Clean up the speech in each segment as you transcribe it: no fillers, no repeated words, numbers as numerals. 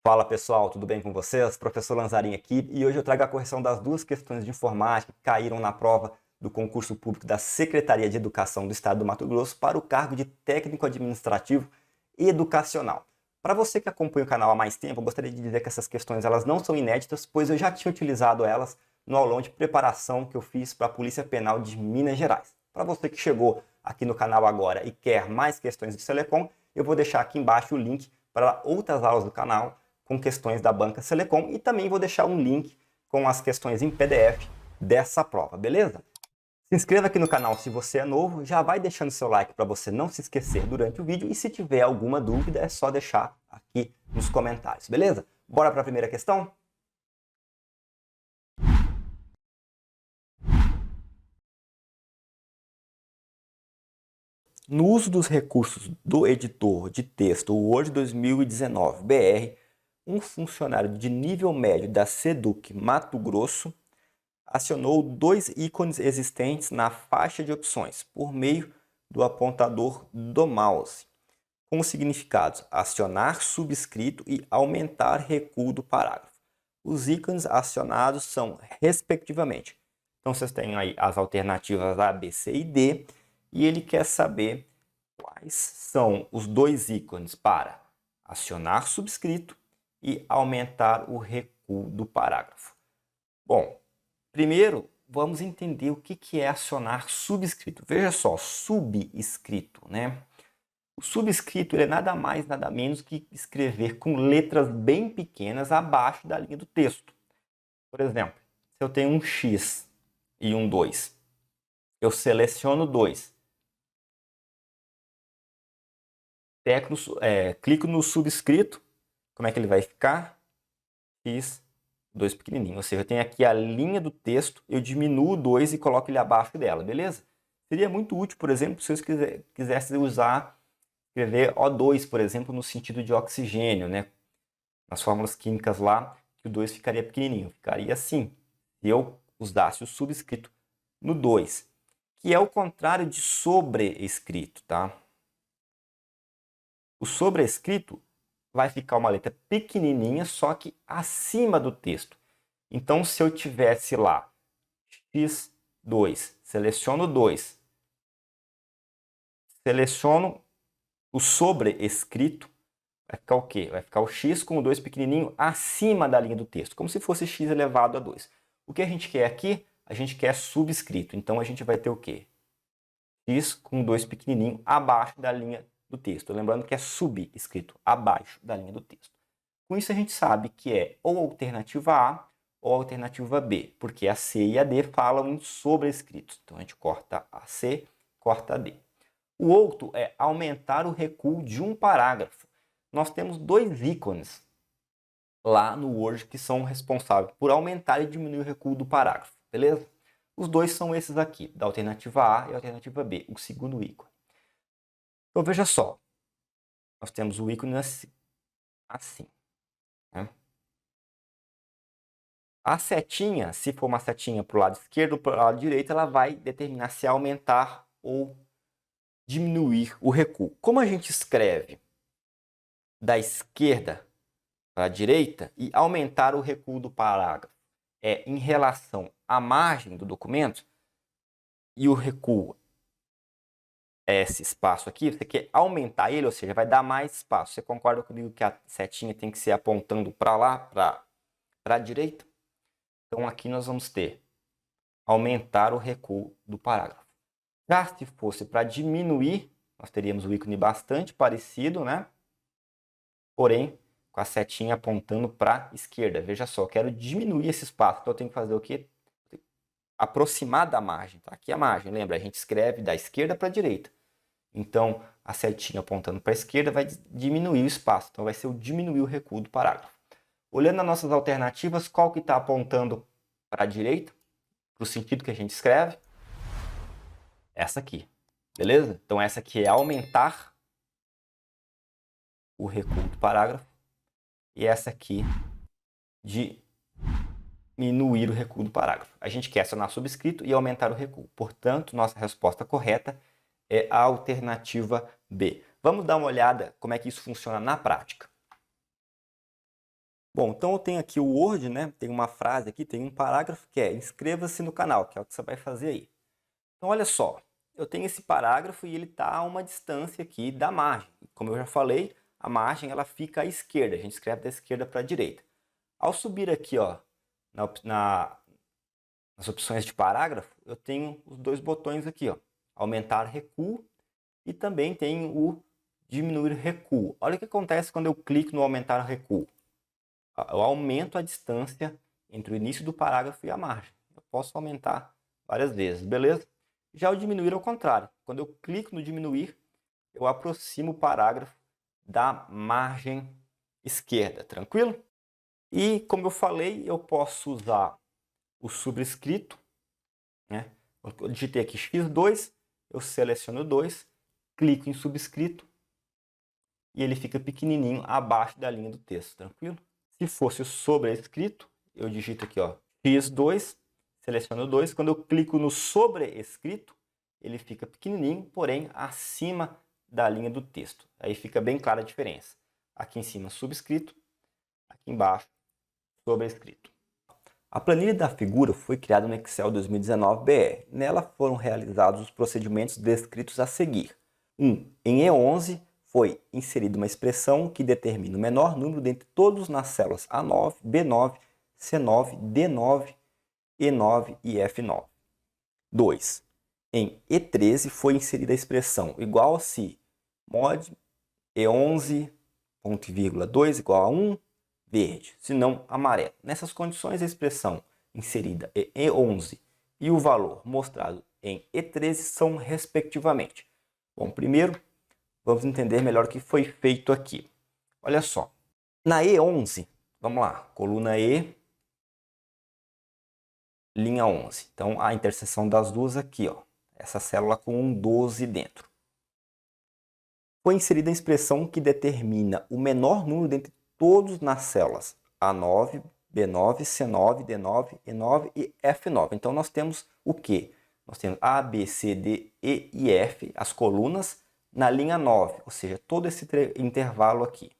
Fala pessoal, tudo bem com vocês? Professor Lanzarin aqui e hoje eu trago a correção das duas questões de informática que caíram na prova do concurso público da Secretaria de Educação do Estado do Mato Grosso para o cargo de técnico administrativo e educacional. Para você que acompanha o canal há mais tempo, eu gostaria de dizer que essas questões elas não são inéditas, pois eu já tinha utilizado elas no aulão de preparação que eu fiz para a Polícia Penal de Minas Gerais. Para você que chegou aqui no canal agora e quer mais questões de Selecom, eu vou deixar aqui embaixo o link para outras aulas do canal com questões da banca Selecom e também vou deixar um link com as questões em PDF dessa prova, beleza? Se inscreva aqui no canal se você é novo, já vai deixando seu like para você não se esquecer durante o vídeo e se tiver alguma dúvida é só deixar aqui nos comentários, beleza? Bora para a primeira questão? No uso dos recursos do editor de texto Word 2019 BR, um funcionário de nível médio da SEDUC Mato Grosso acionou dois ícones existentes na faixa de opções por meio do apontador do mouse, com os significados acionar subscrito e aumentar recuo do parágrafo. Os ícones acionados são, respectivamente. Então, vocês têm aí as alternativas A, B, C e D, e ele quer saber quais são os dois ícones para acionar subscrito e aumentar o recuo do parágrafo. Bom, primeiro, vamos entender o que é acionar subscrito. Veja só, subscrito, né? O subscrito ele é nada mais, nada menos que escrever com letras bem pequenas abaixo da linha do texto. Por exemplo, se eu tenho um X e um 2, eu seleciono 2, clico no subscrito, como é que ele vai ficar? X, 2 pequenininho. Ou seja, eu tenho aqui a linha do texto, eu diminuo o 2 e coloco ele abaixo dela, beleza? Seria muito útil, por exemplo, se eu quisesse escrever O2, por exemplo, no sentido de oxigênio, né? Nas fórmulas químicas lá, que o 2 ficaria pequenininho. Ficaria assim, se eu usasse o subscrito no 2, que é o contrário de sobrescrito, tá? O sobrescrito vai ficar uma letra pequenininha, só que acima do texto. Então, se eu tivesse lá X2, seleciono 2, seleciono o sobrescrito, vai ficar o quê? Vai ficar o X com o 2 pequenininho acima da linha do texto, como se fosse X elevado a 2. O que a gente quer aqui? A gente quer subscrito. Então, a gente vai ter o quê? X com 2 pequenininho abaixo da linha do texto. Lembrando que é subscrito, abaixo da linha do texto. Com isso, a gente sabe que é ou alternativa A ou alternativa B, porque a C e a D falam em sobrescritos. Então, a gente corta a C, corta a D. O outro é aumentar o recuo de um parágrafo. Nós temos dois ícones lá no Word que são responsáveis por aumentar e diminuir o recuo do parágrafo, beleza? Os dois são esses aqui, da alternativa A e a alternativa B, o segundo ícone. Então, veja só, nós temos o ícone assim, né? A setinha, se for uma setinha para o lado esquerdo ou para o lado direito, ela vai determinar se aumentar ou diminuir o recuo. Como a gente escreve da esquerda para a direita e aumentar o recuo do parágrafo é em relação à margem do documento e o recuo é esse espaço aqui, você quer aumentar ele, ou seja, vai dar mais espaço. Você concorda comigo que a setinha tem que ser apontando para lá, para a direita? Então aqui nós vamos ter aumentar o recuo do parágrafo. Já se fosse para diminuir, nós teríamos o ícone bastante parecido, né? Porém, com a setinha apontando para a esquerda. Veja só, eu quero diminuir esse espaço, então eu tenho que fazer o quê? Aproximar da margem. Tá? Aqui a margem, lembra? A gente escreve da esquerda para a direita. Então, a setinha apontando para a esquerda vai diminuir o espaço. Então, vai ser o diminuir o recuo do parágrafo. Olhando as nossas alternativas, qual que está apontando para a direita? Para o sentido que a gente escreve? Essa aqui. Beleza? Então, essa aqui é aumentar o recuo do parágrafo. E essa aqui diminuir o recuo do parágrafo. A gente quer acionar subscrito e aumentar o recuo. Portanto, nossa resposta correta é a alternativa B. Vamos dar uma olhada como é que isso funciona na prática. Bom, então eu tenho aqui o Word, né? Tem uma frase aqui, tem um parágrafo que é inscreva-se no canal, que é o que você vai fazer aí. Então olha só, eu tenho esse parágrafo e ele está a uma distância aqui da margem. Como eu já falei, a margem ela fica à esquerda, a gente escreve da esquerda para a direita. Ao subir aqui, ó, nas opções de parágrafo, eu tenho os dois botões aqui, ó, aumentar recuo e também tenho o diminuir recuo. Olha o que acontece quando eu clico no aumentar recuo. Eu aumento a distância entre o início do parágrafo e a margem. Eu posso aumentar várias vezes, beleza? Já o diminuir ao contrário. Quando eu clico no diminuir, eu aproximo o parágrafo da margem esquerda, tranquilo? E como eu falei, eu posso usar o subscrito, né? Eu digitei aqui x2, eu seleciono 2, clico em subscrito e ele fica pequenininho abaixo da linha do texto, tranquilo? Se fosse o sobrescrito, eu digito aqui, ó, x2, seleciono 2. Quando eu clico no sobrescrito, ele fica pequenininho, porém acima da linha do texto. Aí fica bem clara a diferença. Aqui em cima, subscrito, aqui embaixo, sobrescrito. A planilha da figura foi criada no Excel 2019 BR. Nela foram realizados os procedimentos descritos a seguir. Em E11, foi inserida uma expressão que determina o menor número dentre todos nas células A9, B9, C9, D9, E9 e F9. 2. Em E13 foi inserida a expressão igual a se mod E11.2 igual a 1, verde, se não amarelo. Nessas condições, a expressão inserida em E11 e o valor mostrado em E13 são respectivamente. Bom, primeiro, vamos entender melhor o que foi feito aqui. Olha só, na E11, vamos lá, coluna E, linha 11. Então, a interseção das duas aqui, ó, essa célula com um 12 dentro. Foi inserida a expressão que determina o menor número dentre todos nas células A9, B9, C9, D9, E9 e F9. Então, nós temos o quê? Nós temos A, B, C, D, E e F, as colunas, na linha 9, ou seja, todo esse intervalo aqui.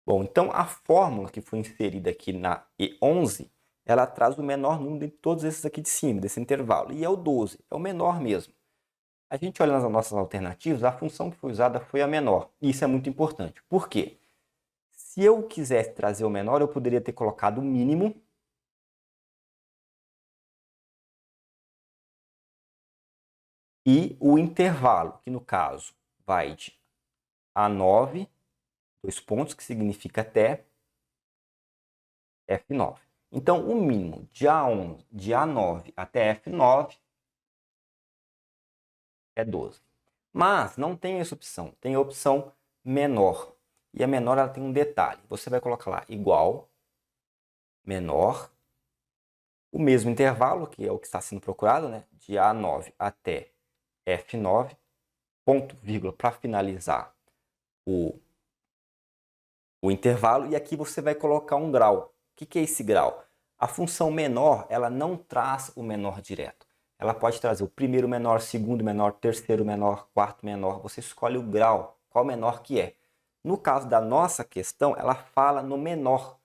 Bom, então a fórmula que foi inserida aqui na E11, ela traz o menor número de todos esses aqui de cima, desse intervalo, e é o 12, é o menor mesmo. A gente olha nas nossas alternativas, a função que foi usada foi a menor, e isso é muito importante. Por quê? Se eu quisesse trazer o menor, eu poderia ter colocado o mínimo, e o intervalo, que no caso vai de A9, 2 pontos, que significa até F9. Então, o mínimo de A11, de A9 até F9 é 12. Mas não tem essa opção, tem a opção menor. E a menor ela tem um detalhe. Você vai colocar lá igual, menor, o mesmo intervalo, que é o que está sendo procurado, né? De A9 até F9, ponto, vírgula, para finalizar o intervalo. E aqui você vai colocar um grau. O que é esse grau? A função menor, ela não traz o menor direto. Ela pode trazer o primeiro menor, segundo menor, terceiro menor, quarto menor. Você escolhe o grau, qual menor que é. No caso da nossa questão, ela fala no menor.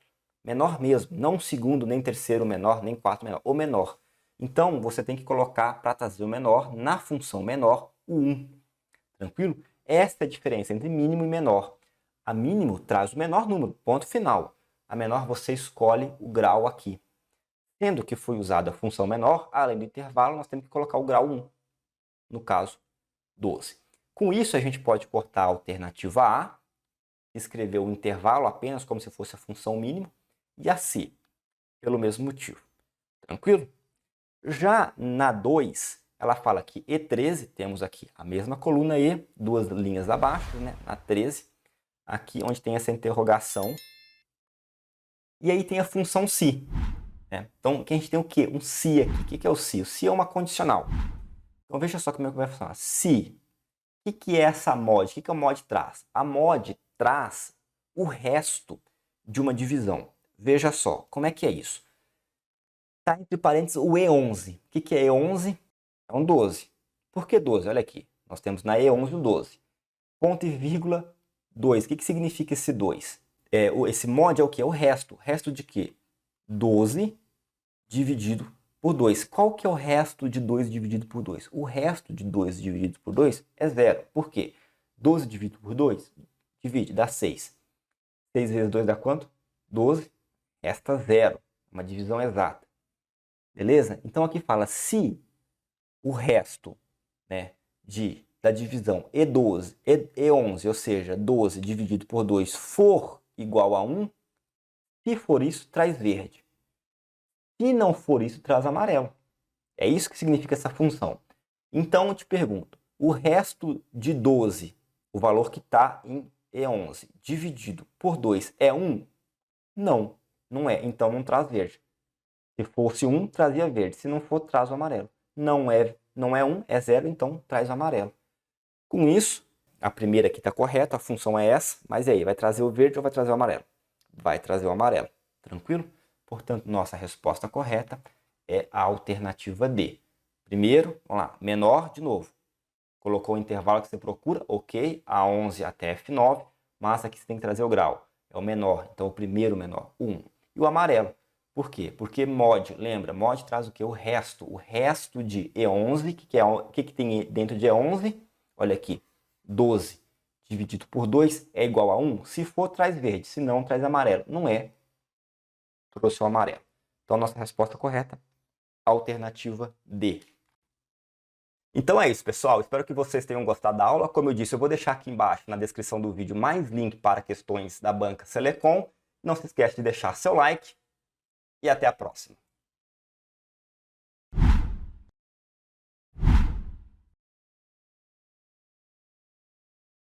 Menor mesmo, não segundo, nem terceiro menor, nem quarto menor, o menor. Então, você tem que colocar para trazer o menor, na função menor, o 1. Tranquilo? Esta é a diferença entre mínimo e menor. A mínimo traz o menor número, ponto final. A menor você escolhe o grau aqui. Sendo que foi usada a função menor, além do intervalo, nós temos que colocar o grau 1, no caso 12. Com isso, a gente pode cortar a alternativa A, escrever o intervalo apenas como se fosse a função mínima, e a C, pelo mesmo motivo. Tranquilo? Já na 2, ela fala que E13, temos aqui a mesma coluna E, duas linhas abaixo, né? Na 13, aqui onde tem essa interrogação. E aí tem a função se. Então, aqui a gente tem o quê? Um se aqui. O que é o se? O se é uma condicional. Então, veja só como é que vai funcionar. Se, o que é essa mod? O que a mod traz? A mod traz o resto de uma divisão. Veja só, como é que é isso? Está entre parênteses o E11. O que é E11? É um 12. Por que 12? Olha aqui. Nós temos na E11 o 12. Ponto e vírgula 2. O que significa esse 2? Esse mod é o quê? É o resto. Resto de quê? 12 dividido por 2. Qual que é o resto de 2 dividido por 2? O resto de 2 dividido por 2 é 0. Por quê? 12 dividido por 2, divide, dá 6. 6 vezes 2 dá quanto? 12. Resta 0. Uma divisão exata. Beleza? Então aqui fala, se o resto, né, da divisão E12, E11, ou seja, 12 dividido por 2 for igual a 1, se for isso, traz verde. Se não for isso, traz amarelo. É isso que significa essa função. Então, eu te pergunto, o resto de 12, o valor que está em E11, dividido por 2 é 1? Não, não é. Então, não traz verde. Se fosse 1, trazia verde. Se não for, traz o amarelo. Não é 1, é 0, então traz o amarelo. Com isso, a primeira aqui está correta, a função é essa, mas e aí, vai trazer o verde ou vai trazer o amarelo? Vai trazer o amarelo. Tranquilo? Portanto, nossa resposta correta é a alternativa D. Primeiro, vamos lá, menor, de novo. Colocou o intervalo que você procura, ok, A11 até F9, mas aqui você tem que trazer o grau. É o menor, então o primeiro menor, 1. E o amarelo, por quê? Porque mod, lembra, mod traz o quê? O resto de E11, o que tem dentro de E11? Olha aqui, 12 dividido por 2 é igual a 1. Se for, traz verde, se não, traz amarelo. Não é, trouxe o amarelo. Então, nossa resposta correta, alternativa D. Então é isso, pessoal. Espero que vocês tenham gostado da aula. Como eu disse, eu vou deixar aqui embaixo na descrição do vídeo mais link para questões da banca Selecom. Não se esqueça de deixar seu like e até a próxima.